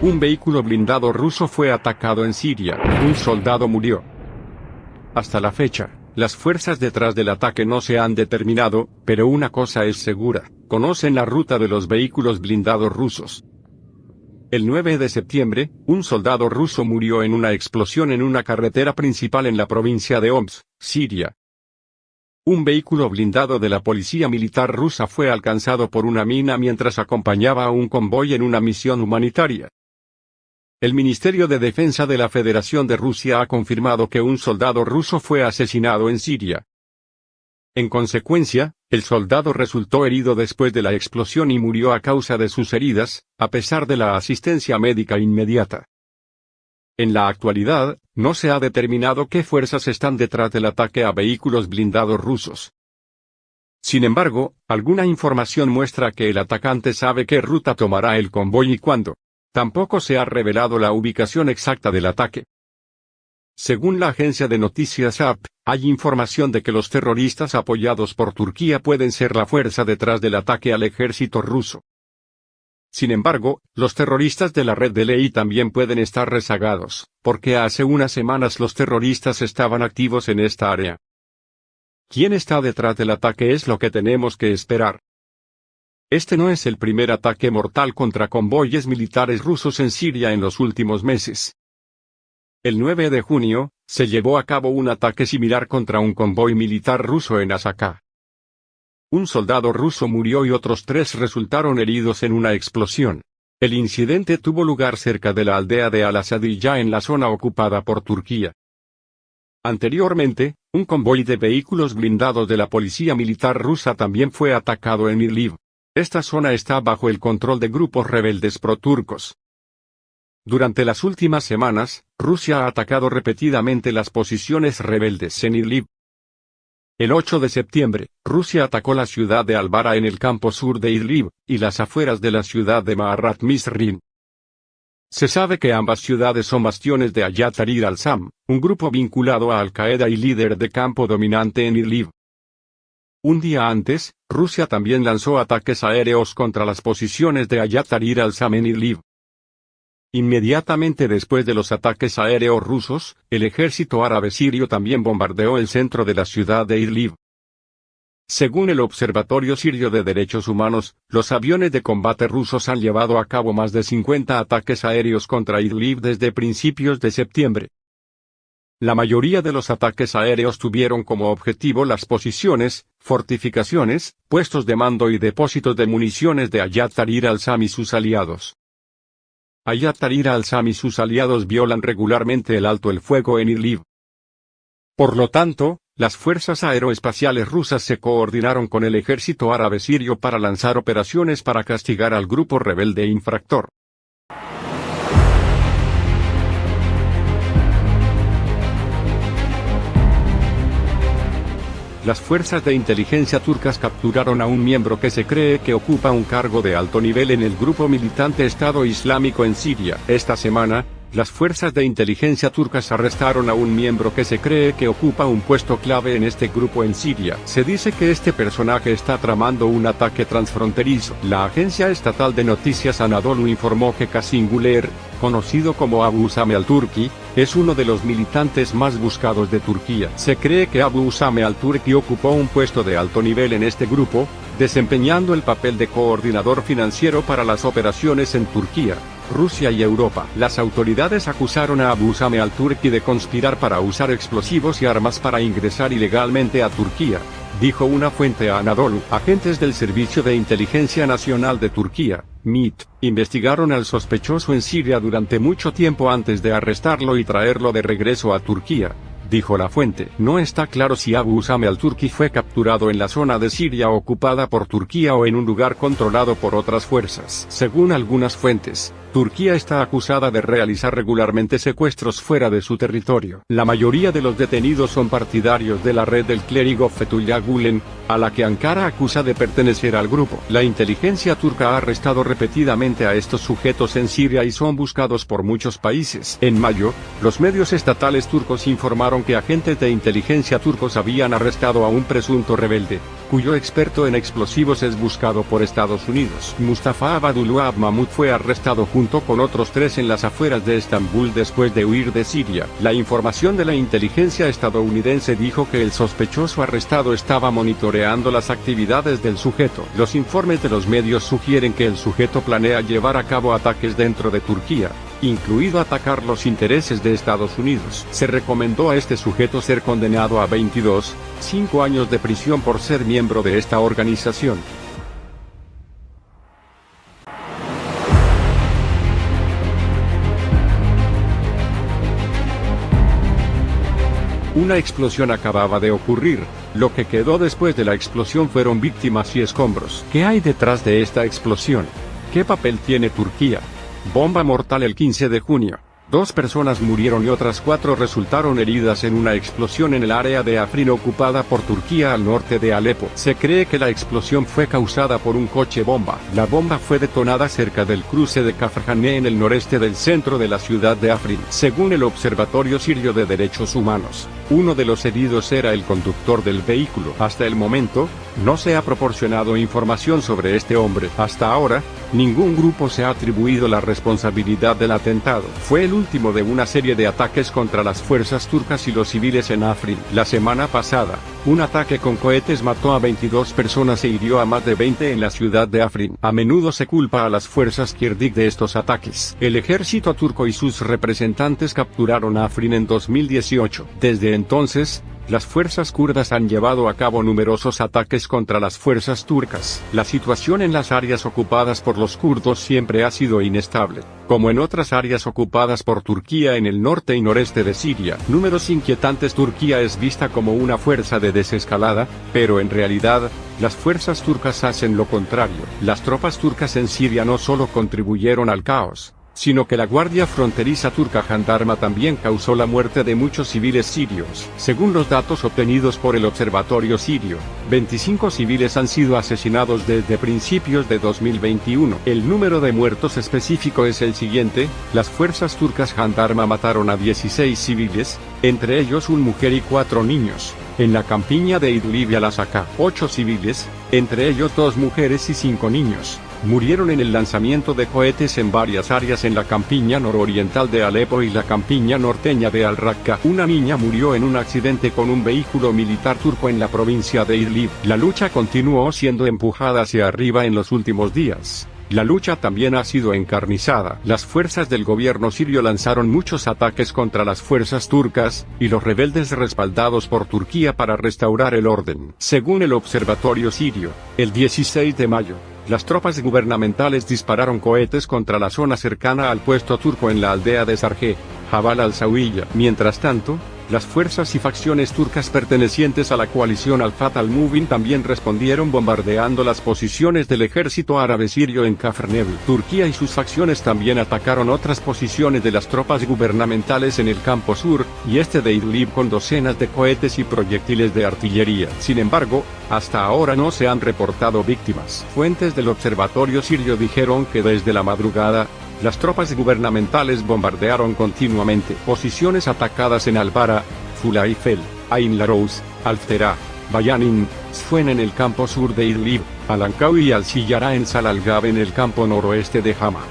Un vehículo blindado ruso fue atacado en Siria. Un soldado murió. Hasta la fecha, las fuerzas detrás del ataque no se han determinado, pero una cosa es segura: conocen la ruta de los vehículos blindados rusos. El 9 de septiembre, un soldado ruso murió en una explosión en una carretera principal en la provincia de Homs, Siria. Un vehículo blindado de la policía militar rusa fue alcanzado por una mina mientras acompañaba a un convoy en una misión humanitaria. El Ministerio de Defensa de la Federación de Rusia ha confirmado que un soldado ruso fue asesinado en Siria. En consecuencia, el soldado resultó herido después de la explosión y murió a causa de sus heridas, a pesar de la asistencia médica inmediata. En la actualidad, no se ha determinado qué fuerzas están detrás del ataque a vehículos blindados rusos. Sin embargo, alguna información muestra que el atacante sabe qué ruta tomará el convoy y cuándo. Tampoco se ha revelado la ubicación exacta del ataque. Según la agencia de noticias AP, hay información de que los terroristas apoyados por Turquía pueden ser la fuerza detrás del ataque al ejército ruso. Sin embargo, los terroristas de la red de ley también pueden estar rezagados, porque hace unas semanas los terroristas estaban activos en esta área. ¿Quién está detrás del ataque? Es lo que tenemos que esperar. Este no es el primer ataque mortal contra convoyes militares rusos en Siria en los últimos meses. El 9 de junio, se llevó a cabo un ataque similar contra un convoy militar ruso en Asaka. Un soldado ruso murió y otros 3 resultaron heridos en una explosión. El incidente tuvo lugar cerca de la aldea de Al-Asadiyya en la zona ocupada por Turquía. Anteriormente, un convoy de vehículos blindados de la policía militar rusa también fue atacado en Idlib. Esta zona está bajo el control de grupos rebeldes proturcos. Durante las últimas semanas, Rusia ha atacado repetidamente las posiciones rebeldes en Idlib. El 8 de septiembre, Rusia atacó la ciudad de Al-Bara en el campo sur de Idlib, y las afueras de la ciudad de Ma'arat Misrin. Se sabe que ambas ciudades son bastiones de Hayat Tahrir al-Sham, un grupo vinculado a Al-Qaeda y líder de campo dominante en Idlib. Un día antes, Rusia también lanzó ataques aéreos contra las posiciones de Hayat Tahrir al-Sham en Idlib. Inmediatamente después de los ataques aéreos rusos, el ejército árabe sirio también bombardeó el centro de la ciudad de Idlib. Según el Observatorio Sirio de Derechos Humanos, los aviones de combate rusos han llevado a cabo más de 50 ataques aéreos contra Idlib desde principios de septiembre. La mayoría de los ataques aéreos tuvieron como objetivo las posiciones, fortificaciones, puestos de mando y depósitos de municiones de Hayat Tahrir al-Sham y sus aliados. Hayat Tahrir al-Sham y sus aliados violan regularmente el alto el fuego en Idlib. Por lo tanto, las fuerzas aeroespaciales rusas se coordinaron con el ejército árabe sirio para lanzar operaciones para castigar al grupo rebelde infractor. Las fuerzas de inteligencia turcas capturaron a un miembro que se cree que ocupa un cargo de alto nivel en el grupo militante Estado Islámico en Siria. Esta semana, las fuerzas de inteligencia turcas arrestaron a un miembro que se cree que ocupa un puesto clave en este grupo en Siria. Se dice que este personaje está tramando un ataque transfronterizo. La agencia estatal de noticias Anadolu informó que Qasim Güler, conocido como Abu Usame al-Turki, es uno de los militantes más buscados de Turquía. Se cree que Abu Usame al-Turki ocupó un puesto de alto nivel en este grupo, desempeñando el papel de coordinador financiero para las operaciones en Turquía, Rusia y Europa. Las autoridades acusaron a Abu Usame al-Turki de conspirar para usar explosivos y armas para ingresar ilegalmente a Turquía, dijo una fuente a Anadolu. Agentes del Servicio de Inteligencia Nacional de Turquía, MIT, investigaron al sospechoso en Siria durante mucho tiempo antes de arrestarlo y traerlo de regreso a Turquía, dijo la fuente. No está claro si Abu Usame al-Turki fue capturado en la zona de Siria ocupada por Turquía o en un lugar controlado por otras fuerzas. Según algunas fuentes, Turquía está acusada de realizar regularmente secuestros fuera de su territorio. La mayoría de los detenidos son partidarios de la red del clérigo Fethullah Gülen, a la que Ankara acusa de pertenecer al grupo. La inteligencia turca ha arrestado repetidamente a estos sujetos en Siria y son buscados por muchos países. En mayo, los medios estatales turcos informaron que agentes de inteligencia turcos habían arrestado a un presunto rebelde, cuyo experto en explosivos es buscado por Estados Unidos. Mustafa Abdulwahab Mahmoud fue arrestado junto con otros 3 en las afueras de Estambul después de huir de Siria. La información de la inteligencia estadounidense dijo que el sospechoso arrestado estaba monitoreando las actividades del sujeto. Los informes de los medios sugieren que el sujeto planea llevar a cabo ataques dentro de Turquía, incluido atacar los intereses de Estados Unidos. Se recomendó a este sujeto ser condenado a 5 años de prisión por ser miembro de esta organización. Una explosión acababa de ocurrir. Lo que quedó después de la explosión fueron víctimas y escombros. ¿Qué hay detrás de esta explosión? ¿Qué papel tiene Turquía? Bomba mortal el 15 de junio. 2 personas murieron y otras 4 resultaron heridas en una explosión en el área de Afrin ocupada por Turquía al norte de Alepo. Se cree que la explosión fue causada por un coche bomba. La bomba fue detonada cerca del cruce de Kafrhane en el noreste del centro de la ciudad de Afrin. Según el Observatorio Sirio de Derechos Humanos, uno de los heridos era el conductor del vehículo. Hasta el momento, no se ha proporcionado información sobre este hombre. Hasta ahora, ningún grupo se ha atribuido la responsabilidad del atentado. Fue el último de una serie de ataques contra las fuerzas turcas y los civiles en Afrin. La semana pasada, un ataque con cohetes mató a 22 personas e hirió a más de 20 en la ciudad de Afrin. A menudo se culpa a las fuerzas Kirdik de estos ataques. El ejército turco y sus representantes capturaron Afrin en 2018. Desde entonces, las fuerzas kurdas han llevado a cabo numerosos ataques contra las fuerzas turcas. La situación en las áreas ocupadas por los kurdos siempre ha sido inestable. Como en otras áreas ocupadas por Turquía en el norte y noreste de Siria, números inquietantes. Turquía es vista como una fuerza de desescalada, pero en realidad, las fuerzas turcas hacen lo contrario. Las tropas turcas en Siria no solo contribuyeron al caos, sino que la Guardia Fronteriza Turca Jandarma también causó la muerte de muchos civiles sirios. Según los datos obtenidos por el Observatorio Sirio, 25 civiles han sido asesinados desde principios de 2021. El número de muertos específico es el siguiente: las fuerzas turcas Jandarma mataron a 16 civiles, entre ellos una mujer y 4 niños. En la campiña de Idlib y Al-Asaka, 8 civiles, entre ellos 2 mujeres y 5 niños, murieron en el lanzamiento de cohetes en varias áreas en la campiña nororiental de Alepo y la campiña norteña de Al-Raqqa. Una niña murió en un accidente con un vehículo militar turco en la provincia de Idlib. La lucha continuó siendo empujada hacia arriba en los últimos días. La lucha también ha sido encarnizada. Las fuerzas del gobierno sirio lanzaron muchos ataques contra las fuerzas turcas, y los rebeldes respaldados por Turquía para restaurar el orden. Según el Observatorio Sirio, el 16 de mayo, las tropas gubernamentales dispararon cohetes contra la zona cercana al puesto turco en la aldea de Sarje, Jabal al-Zawiya. Mientras tanto, las fuerzas y facciones turcas pertenecientes a la coalición Al-Fatah al-Mubin también respondieron bombardeando las posiciones del ejército árabe sirio en Kafrnevel. Turquía y sus facciones también atacaron otras posiciones de las tropas gubernamentales en el campo sur y este de Idlib con docenas de cohetes y proyectiles de artillería. Sin embargo, hasta ahora no se han reportado víctimas. Fuentes del Observatorio Sirio dijeron que desde la madrugada, las tropas gubernamentales bombardearon continuamente posiciones atacadas en Al-Bara, Fulaifel, Ain Larous, Al-Fterah, Bayanin, Sfuen en el campo sur de Idlib, Al-Ankawi y Al-Siyara en Salalgab en el campo noroeste de Hama.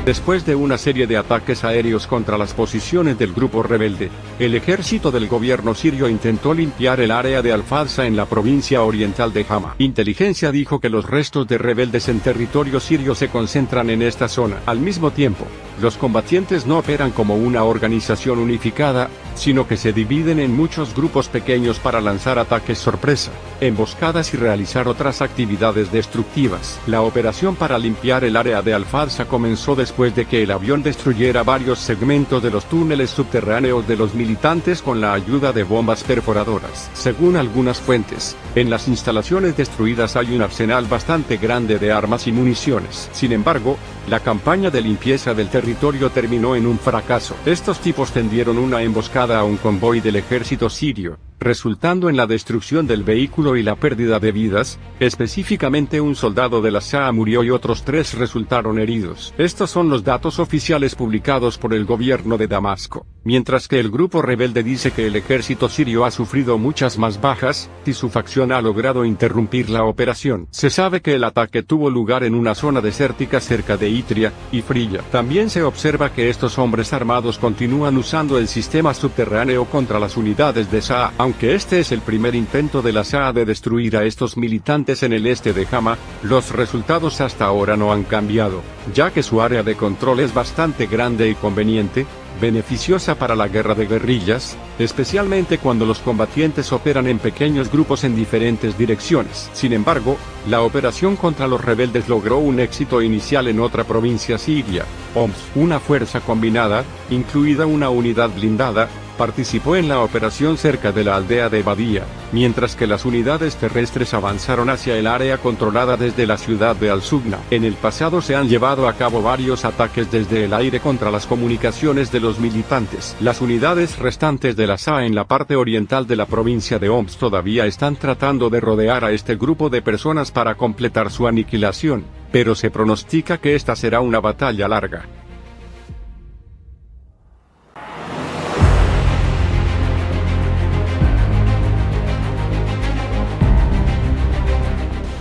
Después de una serie de ataques aéreos contra las posiciones del grupo rebelde, el ejército del gobierno sirio intentó limpiar el área de Al-Fadsa en la provincia oriental de Hama. Inteligencia dijo que los restos de rebeldes en territorio sirio se concentran en esta zona. Al mismo tiempo, los combatientes no operan como una organización unificada, sino que se dividen en muchos grupos pequeños para lanzar ataques sorpresa, emboscadas y realizar otras actividades destructivas. La operación para limpiar el área de Al-Fadsa comenzó después de que el avión destruyera varios segmentos de los túneles subterráneos de los militantes con la ayuda de bombas perforadoras. Según algunas fuentes, en las instalaciones destruidas hay un arsenal bastante grande de armas y municiones. Sin embargo, la campaña de limpieza del territorio terminó en un fracaso. Estos tipos tendieron una emboscada a un convoy del ejército sirio, resultando en la destrucción del vehículo y la pérdida de vidas. Específicamente, un soldado de la SAA murió y otros 3 resultaron heridos. Estos son los datos oficiales publicados por el gobierno de Damasco, mientras que el grupo rebelde dice que el ejército sirio ha sufrido muchas más bajas, y su facción ha logrado interrumpir la operación. Se sabe que el ataque tuvo lugar en una zona desértica cerca de Itria y Frilla. También se observa que estos hombres armados continúan usando el sistema subterráneo contra las unidades de SAA. Aunque este es el primer intento de la SAA de destruir a estos militantes en el este de Hama, los resultados hasta ahora no han cambiado, ya que su área de control es bastante grande y conveniente, beneficiosa para la guerra de guerrillas, especialmente cuando los combatientes operan en pequeños grupos en diferentes direcciones. Sin embargo, la operación contra los rebeldes logró un éxito inicial en otra provincia siria, Homs. Una fuerza combinada, incluida una unidad blindada, participó en la operación cerca de la aldea de Badía, mientras que las unidades terrestres avanzaron hacia el área controlada desde la ciudad de Al-Sugna. En el pasado se han llevado a cabo varios ataques desde el aire contra las comunicaciones de los militantes. Las unidades restantes de la SAA en la parte oriental de la provincia de Homs todavía están tratando de rodear a este grupo de personas para completar su aniquilación, pero se pronostica que esta será una batalla larga.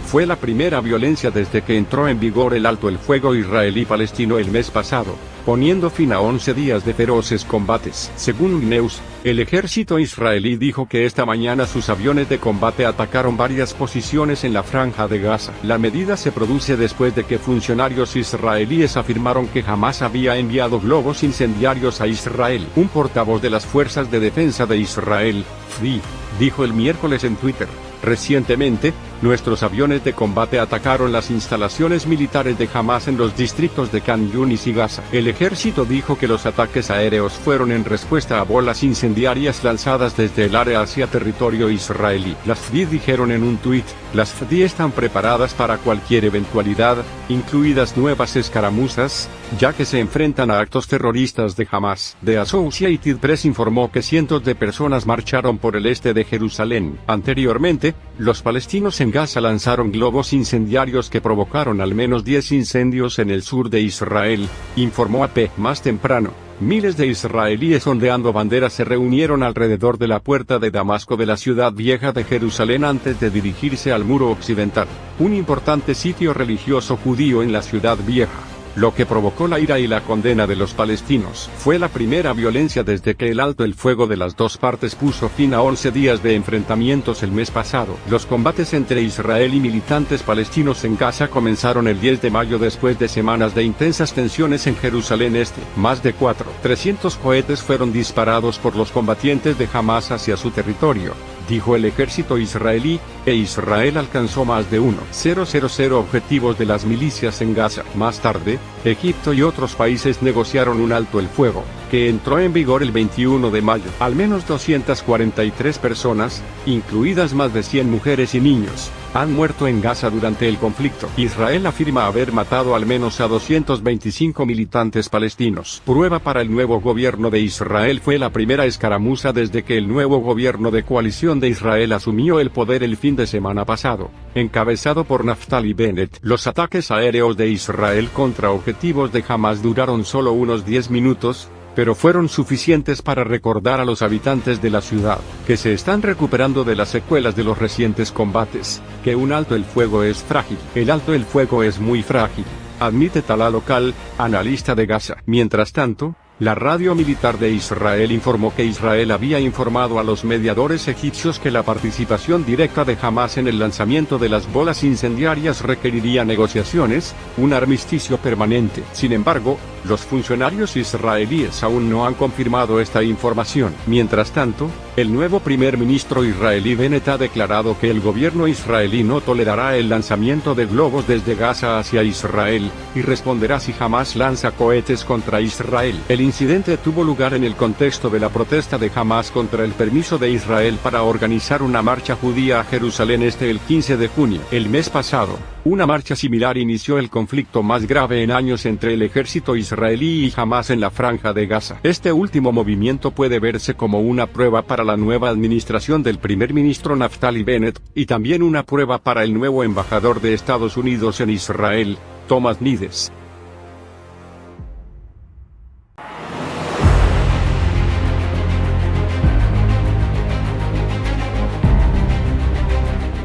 Fue la primera violencia desde que entró en vigor el alto el fuego israelí-palestino el mes pasado, poniendo fin a 11 días de feroces combates. Según News, el ejército israelí dijo que esta mañana sus aviones de combate atacaron varias posiciones en la franja de Gaza. La medida se produce después de que funcionarios israelíes afirmaron que Hamás había enviado globos incendiarios a Israel. Un portavoz de las Fuerzas de Defensa de Israel, FDI, dijo el miércoles en Twitter: recientemente, nuestros aviones de combate atacaron las instalaciones militares de Hamás en los distritos de Khan Yunis y Gaza. El ejército dijo que los ataques aéreos fueron en respuesta a bolas incendiarias lanzadas desde el área hacia territorio israelí. Las FDI dijeron en un tuit: las FDI están preparadas para cualquier eventualidad, incluidas nuevas escaramuzas, ya que se enfrentan a actos terroristas de Hamás. The Associated Press informó que cientos de personas marcharon por el este de Jerusalén. Anteriormente, los palestinos en Gaza lanzaron globos incendiarios que provocaron al menos 10 incendios en el sur de Israel, informó AP. Más temprano, miles de israelíes ondeando banderas se reunieron alrededor de la puerta de Damasco de la ciudad vieja de Jerusalén antes de dirigirse al muro occidental, un importante sitio religioso judío en la ciudad vieja, lo que provocó la ira y la condena de los palestinos. Fue la primera violencia desde que el alto el fuego de las dos partes puso fin a 11 días de enfrentamientos el mes pasado. Los combates entre Israel y militantes palestinos en Gaza comenzaron el 10 de mayo después de semanas de intensas tensiones en Jerusalén Este. Más de 300 cohetes fueron disparados por los combatientes de Hamás hacia su territorio, dijo el ejército israelí, e Israel alcanzó más de 1,000 objetivos de las milicias en Gaza. Más tarde, Egipto y otros países negociaron un alto el fuego, que entró en vigor el 21 de mayo. Al menos 243 personas, incluidas más de 100 mujeres y niños, han muerto en Gaza durante el conflicto. Israel afirma haber matado al menos a 225 militantes palestinos. Prueba para el nuevo gobierno de Israel. Fue la primera escaramuza desde que el nuevo gobierno de coalición de Israel asumió el poder el fin de semana pasado, encabezado por Naftali Bennett. Los ataques aéreos de Israel contra objetivos de Hamás duraron solo unos 10 minutos, pero fueron suficientes para recordar a los habitantes de la ciudad, que se están recuperando de las secuelas de los recientes combates, que un alto el fuego es frágil. El alto el fuego es muy frágil, admite Talal Local, analista de Gaza. Mientras tanto, la radio militar de Israel informó que Israel había informado a los mediadores egipcios que la participación directa de Hamás en el lanzamiento de las bolas incendiarias requeriría negociaciones, un armisticio permanente. Sin embargo, los funcionarios israelíes aún no han confirmado esta información. Mientras tanto, el nuevo primer ministro israelí Bennett ha declarado que el gobierno israelí no tolerará el lanzamiento de globos desde Gaza hacia Israel, y responderá si Hamás lanza cohetes contra Israel. El incidente tuvo lugar en el contexto de la protesta de Hamás contra el permiso de Israel para organizar una marcha judía a Jerusalén Este el 15 de junio. El mes pasado, Una marcha similar inició el conflicto más grave en años entre el ejército israelí y Hamás en la Franja de Gaza. Este último movimiento puede verse como una prueba para la nueva administración del primer ministro Naftali Bennett, y también una prueba para el nuevo embajador de Estados Unidos en Israel, Thomas Nides.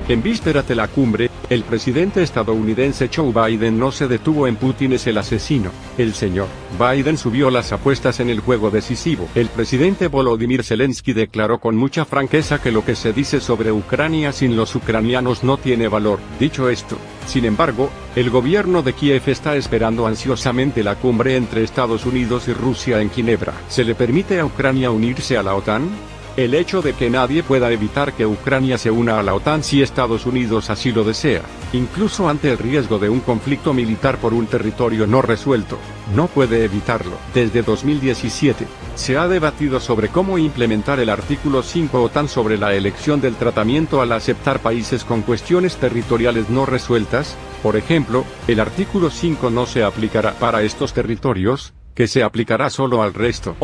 En vísperas de la cumbre, el presidente estadounidense Joe Biden no se detuvo en Putin es el asesino. El señor Biden subió las apuestas en el juego decisivo. El presidente Volodymyr Zelensky declaró con mucha franqueza que lo que se dice sobre Ucrania sin los ucranianos no tiene valor. Dicho esto, sin embargo, el gobierno de Kiev está esperando ansiosamente la cumbre entre Estados Unidos y Rusia en Ginebra. ¿Se le permite a Ucrania unirse a la OTAN? El hecho de que nadie pueda evitar que Ucrania se una a la OTAN si Estados Unidos así lo desea, incluso ante el riesgo de un conflicto militar por un territorio no resuelto, no puede evitarlo. Desde 2017, se ha debatido sobre cómo implementar el artículo 5 OTAN sobre la elección del tratamiento al aceptar países con cuestiones territoriales no resueltas. Por ejemplo, el artículo 5 no se aplicará para estos territorios, que se aplicará solo al resto.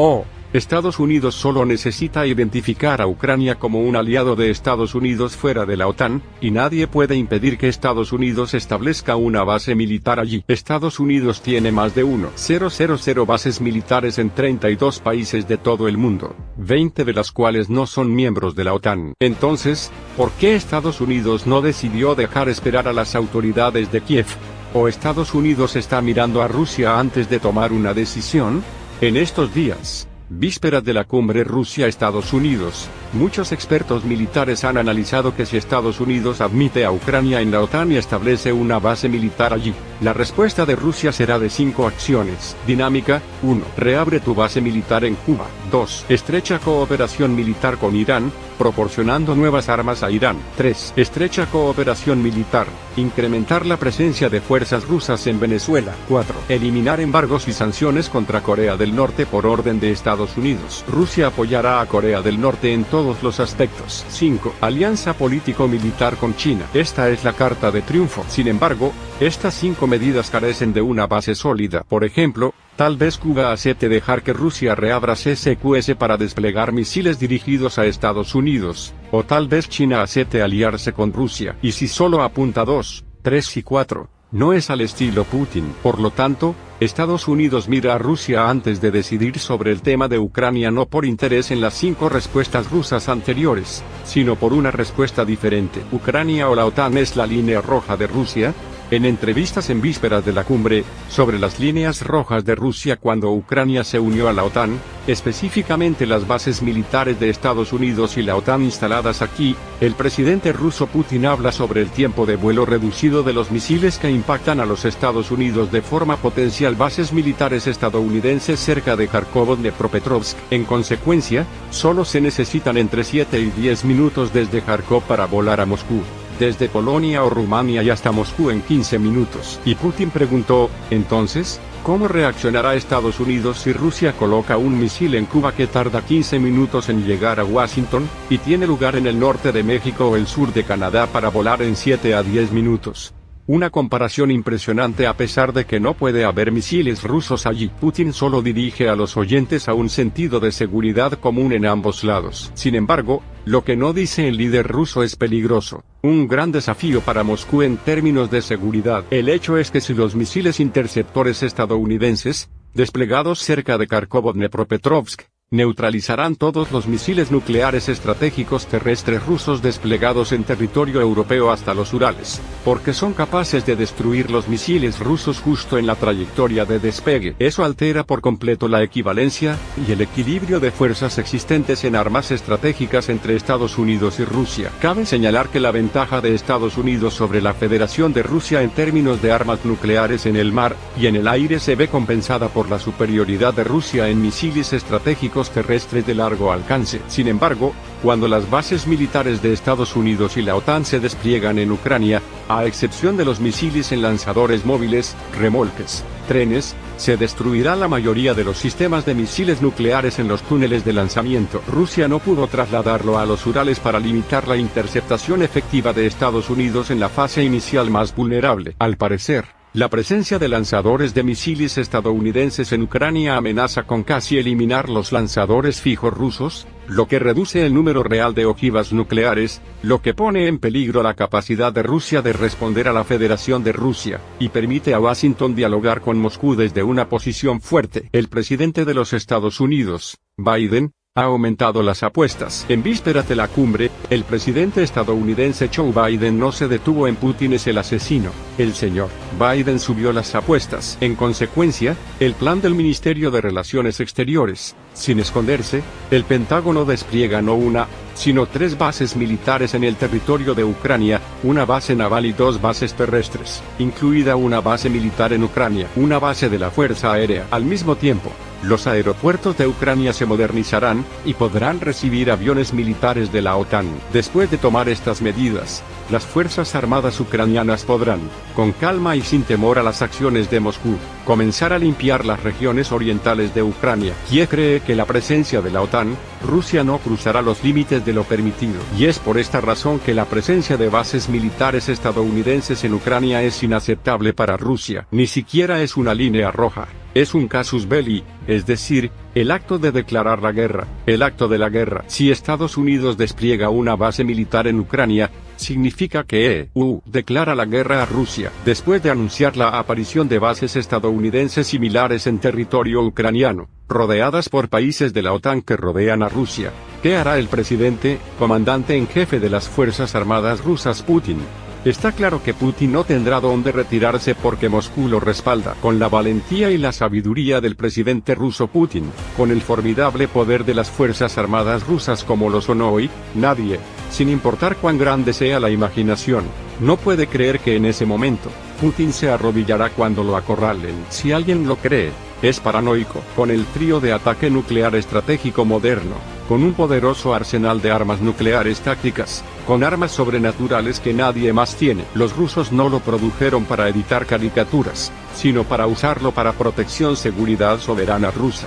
Estados Unidos solo necesita identificar a Ucrania como un aliado de Estados Unidos fuera de la OTAN, y nadie puede impedir que Estados Unidos establezca una base militar allí. Estados Unidos tiene más de 1,000 bases militares en 32 países de todo el mundo, 20 de las cuales no son miembros de la OTAN. Entonces, ¿por qué Estados Unidos no decidió dejar esperar a las autoridades de Kiev? ¿O Estados Unidos está mirando a Rusia antes de tomar una decisión? En estos días, vísperas de la cumbre Rusia-Estados Unidos, muchos expertos militares han analizado que si Estados Unidos admite a Ucrania en la OTAN y establece una base militar allí, la respuesta de Rusia será de 5 acciones. Dinámica: 1. Reabre tu base militar en Cuba. 2. Estrecha cooperación militar con Irán, proporcionando nuevas armas a Irán. 3. Estrecha cooperación militar, incrementar la presencia de fuerzas rusas en Venezuela. 4. Eliminar embargos y sanciones contra Corea del Norte por orden de Estados Unidos. Rusia apoyará a Corea del Norte en todos los aspectos. 5. Alianza político-militar con China. Esta es la carta de triunfo. Sin embargo, estas 5 medidas carecen de una base sólida. Por ejemplo, tal vez Cuba acepte dejar que Rusia reabra CSQS para desplegar misiles dirigidos a Estados Unidos, o tal vez China acepte aliarse con Rusia. Y si solo apunta 2, 3 y 4, no es al estilo Putin. Por lo tanto, Estados Unidos mira a Rusia antes de decidir sobre el tema de Ucrania, no por interés en las 5 respuestas rusas anteriores, sino por una respuesta diferente. ¿Ucrania o la OTAN es la línea roja de Rusia? En entrevistas en vísperas de la cumbre, sobre las líneas rojas de Rusia cuando Ucrania se unió a la OTAN, específicamente las bases militares de Estados Unidos y la OTAN instaladas aquí, el presidente ruso Putin habla sobre el tiempo de vuelo reducido de los misiles que impactan a los Estados Unidos de forma potencial. Bases militares estadounidenses cerca de Kharkov o Dnepropetrovsk. En consecuencia, solo se necesitan entre 7 y 10 minutos desde Kharkov para volar a Moscú. Desde Polonia o Rumania y hasta Moscú en 15 minutos. Y Putin preguntó, entonces, ¿cómo reaccionará Estados Unidos si Rusia coloca un misil en Cuba que tarda 15 minutos en llegar a Washington, y tiene lugar en el norte de México o el sur de Canadá para volar en 7 a 10 minutos? Una comparación impresionante a pesar de que no puede haber misiles rusos allí. Putin solo dirige a los oyentes a un sentido de seguridad común en ambos lados. Sin embargo, lo que no dice el líder ruso es peligroso. Un gran desafío para Moscú en términos de seguridad. El hecho es que si los misiles interceptores estadounidenses, desplegados cerca de Kharkov o Dnepropetrovsk, neutralizarán todos los misiles nucleares estratégicos terrestres rusos desplegados en territorio europeo hasta los Urales, porque son capaces de destruir los misiles rusos justo en la trayectoria de despegue. Eso altera por completo la equivalencia y el equilibrio de fuerzas existentes en armas estratégicas entre Estados Unidos y Rusia. Cabe señalar que la ventaja de Estados Unidos sobre la Federación de Rusia en términos de armas nucleares en el mar y en el aire se ve compensada por la superioridad de Rusia en misiles estratégicos estratégicos terrestres de largo alcance. Sin embargo, cuando las bases militares de Estados Unidos y la OTAN se despliegan en Ucrania, a excepción de los misiles en lanzadores móviles, remolques, trenes, se destruirá la mayoría de los sistemas de misiles nucleares en los túneles de lanzamiento. Rusia no pudo trasladarlo a los Urales para limitar la interceptación efectiva de Estados Unidos en la fase inicial más vulnerable. Al parecer, la presencia de lanzadores de misiles estadounidenses en Ucrania amenaza con casi eliminar los lanzadores fijos rusos, lo que reduce el número real de ojivas nucleares, lo que pone en peligro la capacidad de Rusia de responder a la Federación de Rusia, y permite a Washington dialogar con Moscú desde una posición fuerte. El presidente de los Estados Unidos, Biden, ha aumentado las apuestas. En vísperas de la cumbre, el presidente estadounidense Joe Biden no se detuvo en Putin es el asesino. El señor Biden subió las apuestas. En consecuencia, el plan del Ministerio de Relaciones Exteriores, sin esconderse, el Pentágono despliega no una, sino 3 bases militares en el territorio de Ucrania, una base naval y 2 bases terrestres, incluida una base militar en Ucrania, una base de la Fuerza Aérea. Al mismo tiempo, los aeropuertos de Ucrania se modernizarán, y podrán recibir aviones militares de la OTAN. Después de tomar estas medidas, las Fuerzas Armadas ucranianas podrán, con calma y sin temor a las acciones de Moscú, comenzar a limpiar las regiones orientales de Ucrania. Kiev cree que la presencia de la OTAN, Rusia no cruzará los límites de lo permitido. Y es por esta razón que la presencia de bases militares estadounidenses en Ucrania es inaceptable para Rusia. Ni siquiera es una línea roja. Es un casus belli, es decir, el acto de declarar la guerra, el acto de la guerra. Si Estados Unidos despliega una base militar en Ucrania, significa que EU declara la guerra a Rusia. Después de anunciar la aparición de bases estadounidenses similares en territorio ucraniano, rodeadas por países de la OTAN que rodean a Rusia, ¿qué hará el presidente, comandante en jefe de las Fuerzas Armadas rusas Putin? Está claro que Putin no tendrá dónde retirarse porque Moscú lo respalda. Con la valentía y la sabiduría del presidente ruso Putin, con el formidable poder de las Fuerzas Armadas rusas como lo son hoy, nadie, sin importar cuán grande sea la imaginación, no puede creer que en ese momento, Putin se arrodillará cuando lo acorralen. Si alguien lo cree, es paranoico. Con el trío de ataque nuclear estratégico moderno, con un poderoso arsenal de armas nucleares tácticas, con armas sobrenaturales que nadie más tiene. Los rusos no lo produjeron para editar caricaturas, sino para usarlo para protección seguridad soberana rusa.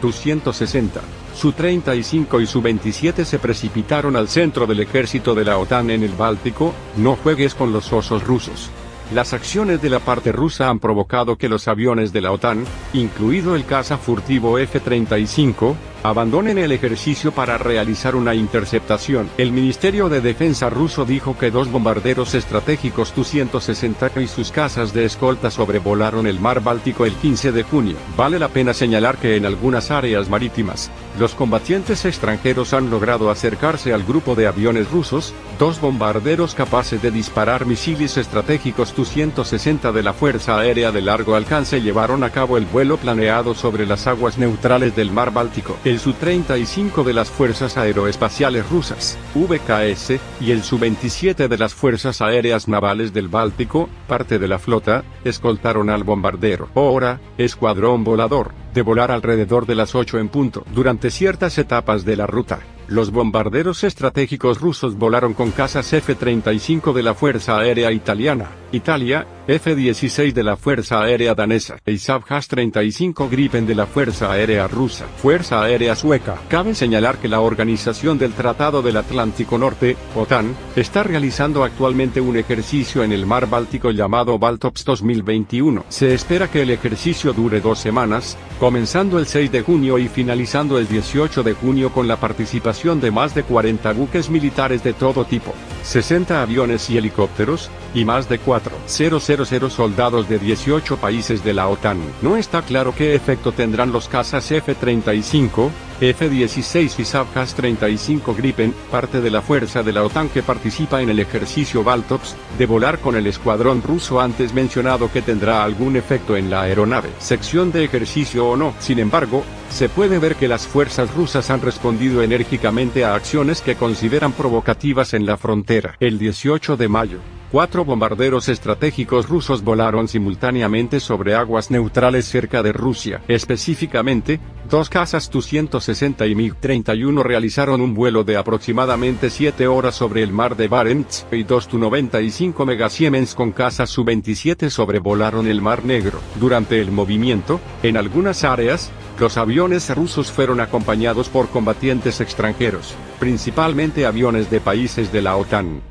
Tu-160, Su-35 y Su-27 se precipitaron al centro del ejército de la OTAN en el Báltico. No juegues con los osos rusos. Las acciones de la parte rusa han provocado que los aviones de la OTAN, incluido el caza furtivo F-35, abandonen el ejercicio para realizar una interceptación. El Ministerio de Defensa ruso dijo que 2 bombarderos estratégicos Tu-160 y sus cazas de escolta sobrevolaron el mar Báltico el 15 de junio. Vale la pena señalar que en algunas áreas marítimas, los combatientes extranjeros han logrado acercarse al grupo de aviones rusos. 2 bombarderos capaces de disparar misiles estratégicos Tu-160 de la Fuerza Aérea de largo alcance llevaron a cabo el vuelo planeado sobre las aguas neutrales del mar Báltico. El Su-35 de las Fuerzas Aeroespaciales Rusas, VKS, y el Su-27 de las Fuerzas Aéreas Navales del Báltico, parte de la flota, escoltaron al bombardero. Hora, escuadrón volador, de volar alrededor de las 8 en punto. Durante ciertas etapas de la ruta, los bombarderos estratégicos rusos volaron con cazas F-35 de la Fuerza Aérea Italiana, Italia, F-16 de la Fuerza Aérea Danesa, y Saab-35 Gripen de la Fuerza Aérea Rusa, Fuerza Aérea Sueca. Cabe señalar que la Organización del Tratado del Atlántico Norte, OTAN, está realizando actualmente un ejercicio en el mar Báltico llamado Baltops 2021. Se espera que el ejercicio dure 2 semanas, comenzando el 6 de junio y finalizando el 18 de junio con la participación de más de 40 buques militares de todo tipo, 60 aviones y helicópteros, y más de 4.000 soldados de 18 países de la OTAN. No está claro qué efecto tendrán los cazas F-35, F-16 y Savcas-35 Gripen, parte de la fuerza de la OTAN que participa en el ejercicio Baltops, de volar con el escuadrón ruso antes mencionado que tendrá algún efecto en la aeronave. Sección de ejercicio o no. Sin embargo, se puede ver que las fuerzas rusas han respondido enérgicamente a acciones que consideran provocativas en la frontera. El 18 de mayo. 4 bombarderos estratégicos rusos volaron simultáneamente sobre aguas neutrales cerca de Rusia. Específicamente, 2 cazas Tu-160 y MiG-31 realizaron un vuelo de aproximadamente 7 horas sobre el mar de Barents, y 2 Tu-95 Megasiemens con cazas Su-27 sobrevolaron el Mar Negro. Durante el movimiento, en algunas áreas, los aviones rusos fueron acompañados por combatientes extranjeros, principalmente aviones de países de la OTAN.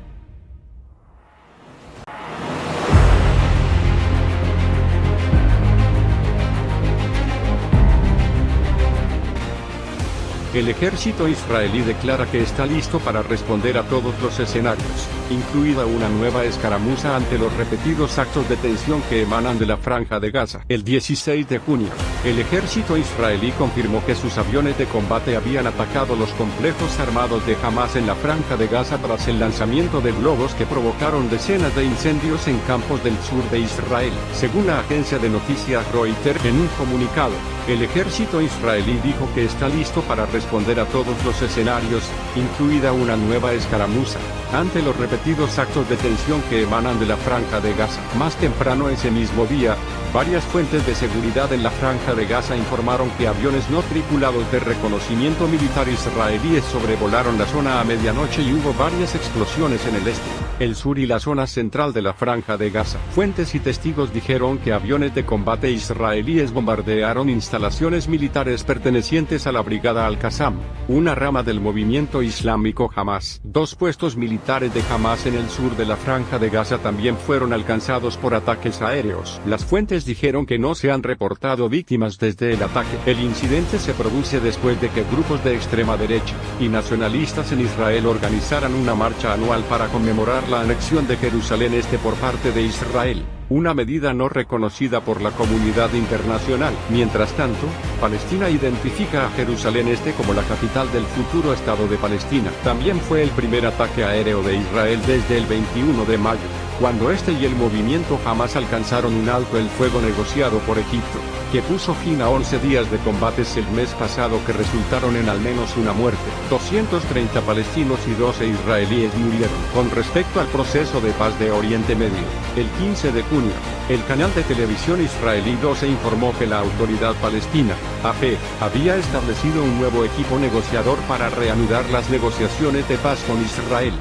El ejército israelí declara que está listo para responder a todos los escenarios, incluida una nueva escaramuza ante los repetidos actos de tensión que emanan de la Franja de Gaza. El 16 de junio, el ejército israelí confirmó que sus aviones de combate habían atacado los complejos armados de Hamas en la Franja de Gaza tras el lanzamiento de globos que provocaron decenas de incendios en campos del sur de Israel. Según la agencia de noticias Reuters, en un comunicado, el ejército israelí dijo que está listo para responder a todos los escenarios, incluida una nueva escaramuza, ante los repetidos actos de tensión que emanan de la Franja de Gaza. Más temprano ese mismo día, varias fuentes de seguridad en la Franja de Gaza informaron que aviones no tripulados de reconocimiento militar israelíes sobrevolaron la zona a medianoche y hubo varias explosiones en el este, el sur y la zona central de la Franja de Gaza. Fuentes y testigos dijeron que aviones de combate israelíes bombardearon instalaciones militares pertenecientes a la Brigada Al-Qassam, una rama del movimiento islámico Hamas. 2 puestos militares de Hamas en el sur de la Franja de Gaza también fueron alcanzados por ataques aéreos. Las fuentes dijeron que no se han reportado víctimas desde el ataque. El incidente se produce después de que grupos de extrema derecha y nacionalistas en Israel organizaran una marcha anual para conmemorar la anexión de Jerusalén Este por parte de Israel, una medida no reconocida por la comunidad internacional. Mientras tanto, Palestina identifica a Jerusalén Este como la capital del futuro Estado de Palestina. También fue el primer ataque aéreo de Israel desde el 21 de mayo, cuando este y el movimiento Hamas alcanzaron un alto el fuego negociado por Egipto, que puso fin a 11 días de combates el mes pasado que resultaron en al menos una muerte. 230 palestinos y 12 israelíes murieron. Con respecto al proceso de paz de Oriente Medio, el 15 de junio, el canal de televisión israelí 12 informó que la autoridad palestina, AP, había establecido un nuevo equipo negociador para reanudar las negociaciones de paz con Israel.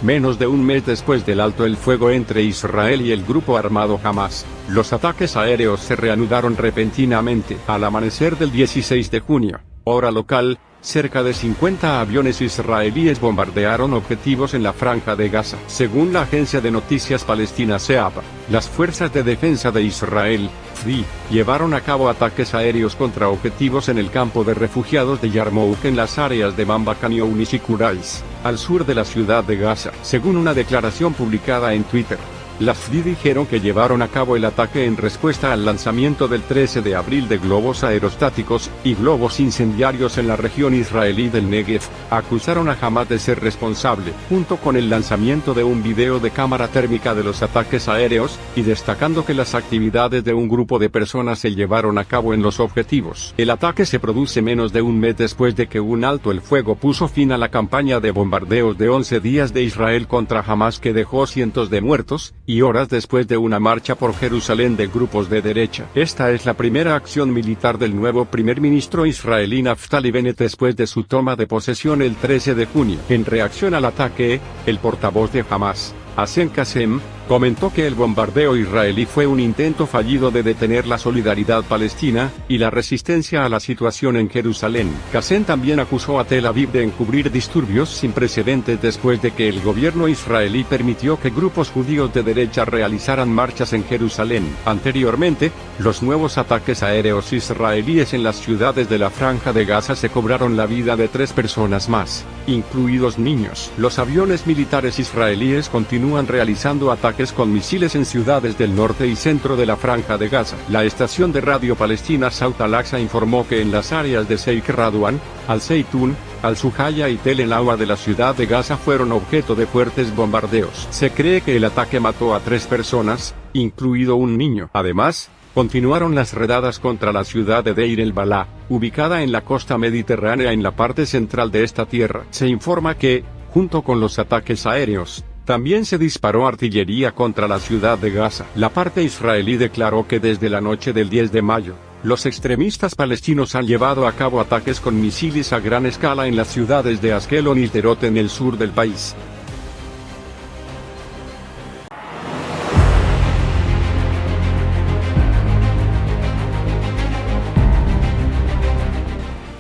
Menos de un mes después del alto el fuego entre Israel y el grupo armado Hamas, los ataques aéreos se reanudaron repentinamente. Al amanecer del 16 de junio, hora local, cerca de 50 aviones israelíes bombardearon objetivos en la Franja de Gaza. Según la agencia de noticias palestina SEAP, las fuerzas de defensa de Israel, FDI, llevaron a cabo ataques aéreos contra objetivos en el campo de refugiados de Yarmouk en las áreas de Mamba Canyonis y Kurais, al sur de la ciudad de Gaza. Según una declaración publicada en Twitter, las FDI dijeron que llevaron a cabo el ataque en respuesta al lanzamiento del 13 de abril de globos aerostáticos y globos incendiarios en la región israelí del Negev. Acusaron a Hamas de ser responsable, junto con el lanzamiento de un video de cámara térmica de los ataques aéreos, y destacando que las actividades de un grupo de personas se llevaron a cabo en los objetivos. El ataque se produce menos de un mes después de que un alto el fuego puso fin a la campaña de bombardeos de 11 días de Israel contra Hamas que dejó cientos de muertos, y horas después de una marcha por Jerusalén de grupos de derecha. Esta es la primera acción militar del nuevo primer ministro israelí Naftali Bennett después de su toma de posesión el 13 de junio. En reacción al ataque, el portavoz de Hamas, Hassan Qasem, comentó que el bombardeo israelí fue un intento fallido de detener la solidaridad palestina y la resistencia a la situación en Jerusalén. Qassem también acusó a Tel Aviv de encubrir disturbios sin precedentes después de que el gobierno israelí permitió que grupos judíos de derecha realizaran marchas en Jerusalén. Anteriormente, los nuevos ataques aéreos israelíes en las ciudades de la Franja de Gaza se cobraron la vida de 3 personas más, incluidos niños. Los aviones militares israelíes continúan realizando ataques con misiles en ciudades del norte y centro de la Franja de Gaza. La estación de radio palestina Saut al-Aqsa informó que en las áreas de Sheikh Radwan, Al-Zaytun, Al-Zuhaya y Tel El Awa de la ciudad de Gaza fueron objeto de fuertes bombardeos. Se cree que el ataque mató a 3 personas, incluido un niño. Además, continuaron las redadas contra la ciudad de Deir el-Balá, ubicada en la costa mediterránea en la parte central de esta tierra. Se informa que, junto con los ataques aéreos, también se disparó artillería contra la ciudad de Gaza. La parte israelí declaró que desde la noche del 10 de mayo, los extremistas palestinos han llevado a cabo ataques con misiles a gran escala en las ciudades de Askelon y Sderot en el sur del país.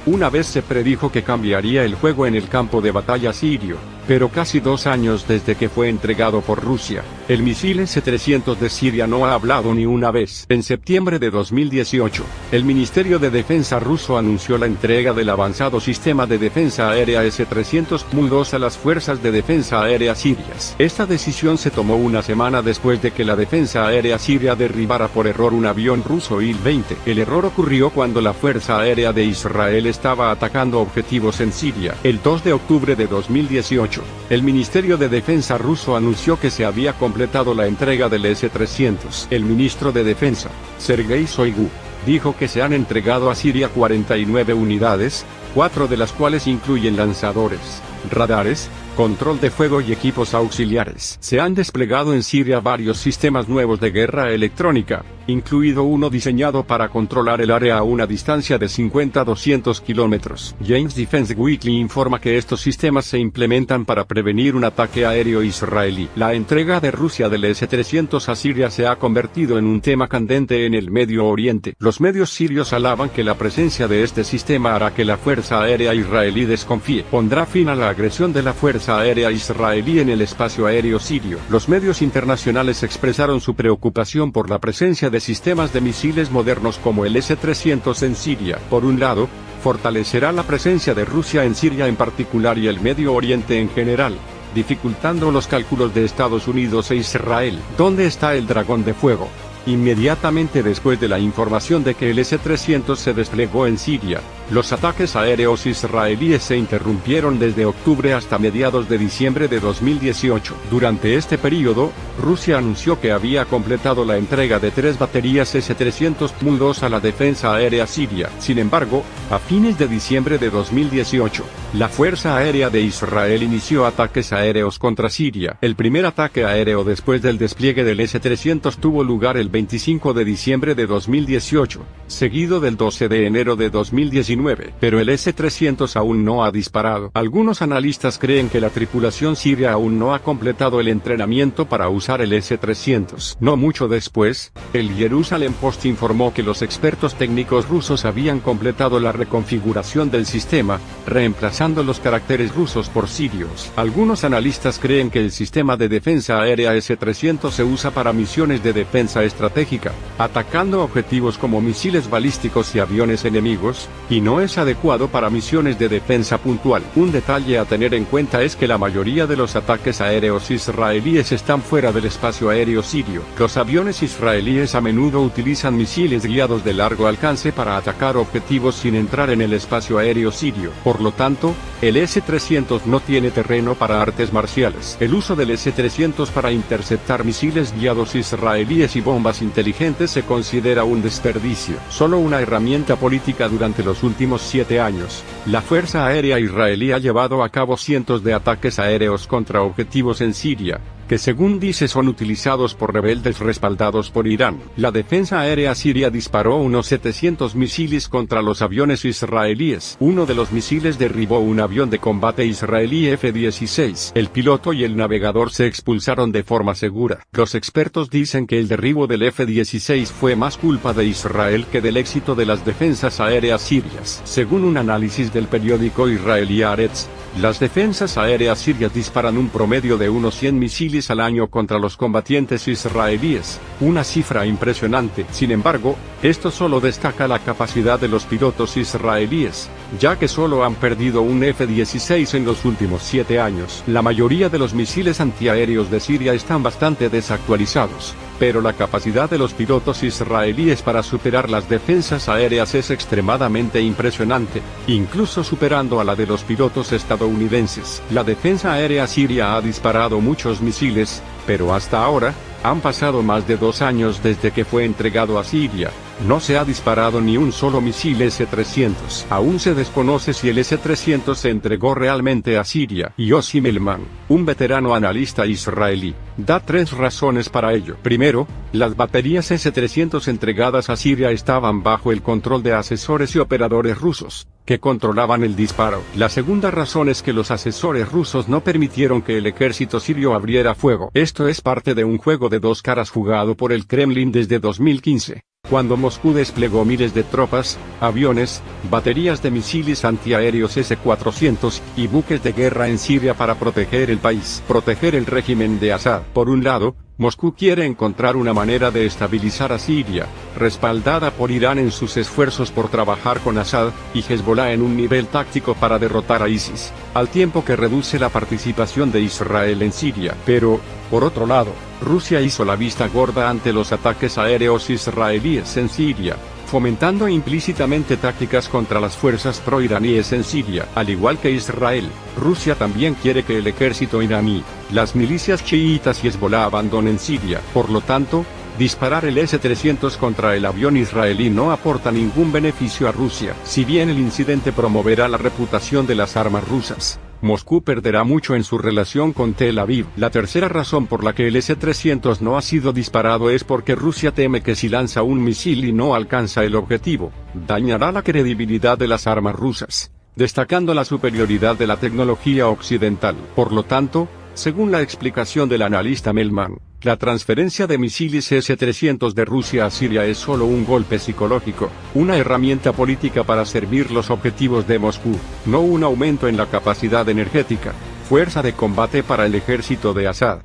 Una vez se predijo que cambiaría el juego en el campo de batalla sirio, pero casi 2 años desde que fue entregado por Rusia, el misil S-300 de Siria no ha hablado ni una vez. En septiembre de 2018, el Ministerio de Defensa ruso anunció la entrega del avanzado sistema de defensa aérea S-300 M2 a las fuerzas de defensa aérea sirias. Esta decisión se tomó una semana después de que la defensa aérea siria derribara por error un avión ruso Il-20. El error ocurrió cuando la Fuerza Aérea de Israel estaba atacando objetivos en Siria. El 2 de octubre de 2018, el Ministerio de Defensa ruso anunció que se había completado la entrega del S-300. El ministro de Defensa, Sergei Shoigu, dijo que se han entregado a Siria 49 unidades, 4 de las cuales incluyen lanzadores, radares, control de fuego y equipos auxiliares. Se han desplegado en Siria varios sistemas nuevos de guerra electrónica, incluido uno diseñado para controlar el área a una distancia de 50 a 200 kilómetros. James Defense Weekly informa que estos sistemas se implementan para prevenir un ataque aéreo israelí. La entrega de Rusia del S-300 a Siria se ha convertido en un tema candente en el Medio Oriente. Los medios sirios alaban que la presencia de este sistema hará que la Fuerza Aérea israelí desconfíe. Pondrá fin a la agresión de la Fuerza Aérea israelí en el espacio aéreo sirio. Los medios internacionales expresaron su preocupación por la presencia de sistemas de misiles modernos como el S-300 en Siria. Por un lado, fortalecerá la presencia de Rusia en Siria en particular y el Medio Oriente en general, dificultando los cálculos de Estados Unidos e Israel. ¿Dónde está el dragón de fuego? Inmediatamente después de la información de que el S-300 se desplegó en Siria, los ataques aéreos israelíes se interrumpieron desde octubre hasta mediados de diciembre de 2018. Durante este periodo, Rusia anunció que había completado la entrega de 3 baterías S-300 M2 a la defensa aérea siria. Sin embargo, a fines de diciembre de 2018, la Fuerza Aérea de Israel inició ataques aéreos contra Siria. El primer ataque aéreo después del despliegue del S-300 tuvo lugar el 25 de diciembre de 2018, seguido del 12 de enero de 2019, pero el S-300 aún no ha disparado. Algunos analistas creen que la tripulación siria aún no ha completado el entrenamiento para usar el S-300. No mucho después, el Jerusalem Post informó que los expertos técnicos rusos habían completado la reconfiguración del sistema, reemplazando los caracteres rusos por sirios. Algunos analistas creen que el sistema de defensa aérea S-300 se usa para misiones de defensa estratégica, atacando objetivos como misiles balísticos y aviones enemigos, y no es adecuado para misiones de defensa puntual. Un detalle a tener en cuenta es que la mayoría de los ataques aéreos israelíes están fuera del espacio aéreo sirio. Los aviones israelíes a menudo utilizan misiles guiados de largo alcance para atacar objetivos sin entrar en el espacio aéreo sirio. Por lo tanto, el S-300 no tiene terreno para artes marciales. El uso del S-300 para interceptar misiles guiados israelíes y bombas inteligentes se considera un desperdicio. Solo una herramienta política durante los últimos 7 años. La Fuerza Aérea israelí ha llevado a cabo cientos de ataques aéreos contra objetivos en Siria, que según dice son utilizados por rebeldes respaldados por Irán. La defensa aérea siria disparó unos 700 misiles contra los aviones israelíes. Uno de los misiles derribó un avión de combate israelí F-16. El piloto y el navegador se expulsaron de forma segura. Los expertos dicen que el derribo del F-16 fue más culpa de Israel que del éxito de las defensas aéreas sirias. Según un análisis del periódico israelí Haaretz, las defensas aéreas sirias disparan un promedio de unos 100 misiles al año contra los combatientes israelíes, una cifra impresionante. Sin embargo, esto solo destaca la capacidad de los pilotos israelíes, ya que solo han perdido un F-16 en los últimos 7 años. La mayoría de los misiles antiaéreos de Siria están bastante desactualizados, pero la capacidad de los pilotos israelíes para superar las defensas aéreas es extremadamente impresionante, incluso superando a la de los pilotos estadounidenses. La defensa aérea siria ha disparado muchos misiles, pero hasta ahora, han pasado más de 2 años desde que fue entregado a Siria. No se ha disparado ni un solo misil S-300. Aún se desconoce si el S-300 se entregó realmente a Siria. Yossi Melman, un veterano analista israelí, da 3 razones para ello. Primero, las baterías S-300 entregadas a Siria estaban bajo el control de asesores y operadores rusos, que controlaban el disparo. La segunda razón es que los asesores rusos no permitieron que el ejército sirio abriera fuego. Esto es parte de un juego de 2 caras jugado por el Kremlin desde 2015. Cuando Moscú desplegó miles de tropas, aviones, baterías de misiles antiaéreos S-400 y buques de guerra en Siria para proteger el país, proteger el régimen de Assad. Por un lado, Moscú quiere encontrar una manera de estabilizar a Siria, respaldada por Irán en sus esfuerzos por trabajar con Assad y Hezbollah en un nivel táctico para derrotar a ISIS, al tiempo que reduce la participación de Israel en Siria. Pero, por otro lado, Rusia hizo la vista gorda ante los ataques aéreos israelíes en Siria, fomentando implícitamente tácticas contra las fuerzas pro-iraníes en Siria. Al igual que Israel, Rusia también quiere que el ejército iraní, las milicias chiítas y Hezbollah abandonen Siria. Por lo tanto, disparar el S-300 contra el avión israelí no aporta ningún beneficio a Rusia. Si bien el incidente promoverá la reputación de las armas rusas, Moscú perderá mucho en su relación con Tel Aviv. La tercera razón por la que el S-300 no ha sido disparado es porque Rusia teme que si lanza un misil y no alcanza el objetivo, dañará la credibilidad de las armas rusas, destacando la superioridad de la tecnología occidental. Por lo tanto, según la explicación del analista Melman, la transferencia de misiles S-300 de Rusia a Siria es solo un golpe psicológico, una herramienta política para servir los objetivos de Moscú, no un aumento en la capacidad energética, fuerza de combate para el ejército de Assad.